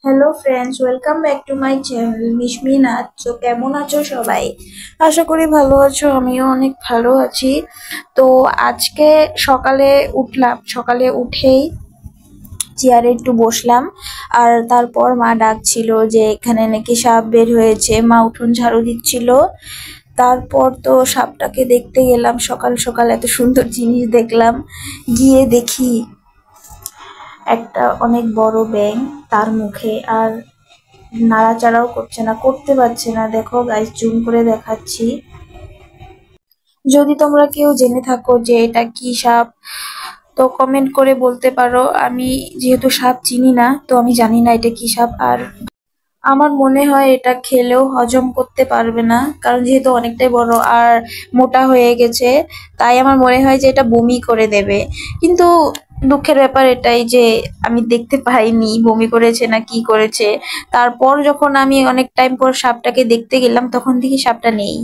Hello friends, welcome back to my channel Mishminath. তো কেমন আছো সবাই? আশা করি ভালো আছো, আমিও অনেক ভালো আছি। তো আজকে সকালে উঠলাম, সকালে উঠেই চেয়ারে একটু বসলাম। আর তারপর মা ডাকছিল যে এখানে নাকি সাপ বের হয়েছে, মা উঠোন ঝাড়ু দিচ্ছিল। তারপর তো সাপটাকে দেখতে গেলাম, সকাল সকাল এত সুন্দর জিনিস দেখলাম। গিয়ে দেখি একটা অনেক বড় ব্যাঙ, তার মুখে আর নাড়াচাড়াও করছে না, করতে পারছে না। দেখো গাইস, জুম করে দেখাচ্ছি। যদি তোমরা কেউ জেনে থাকো যে এটা কি সাপ, তো কমেন্ট করে বলতে পারো। আমি যেহেতু সাপ চিনি না, তো আমি জানি না এটা কি সাপ। আর আমার মনে হয় এটা খেলেও হজম করতে পারবে না, কারণ যেহেতু অনেকটাই বড় আর মোটা হয়ে গেছে। তাই আমার মনে হয় যে এটা বমি করে দেবে। কিন্তু দুঃখের ব্যাপার এটাই যে আমি দেখতে পাইনি বমি করেছে না কি করেছে। তারপর যখন আমি অনেক টাইম পর সাপটাকে দেখতে গেলাম, তখন দেখি সাপটা নেই।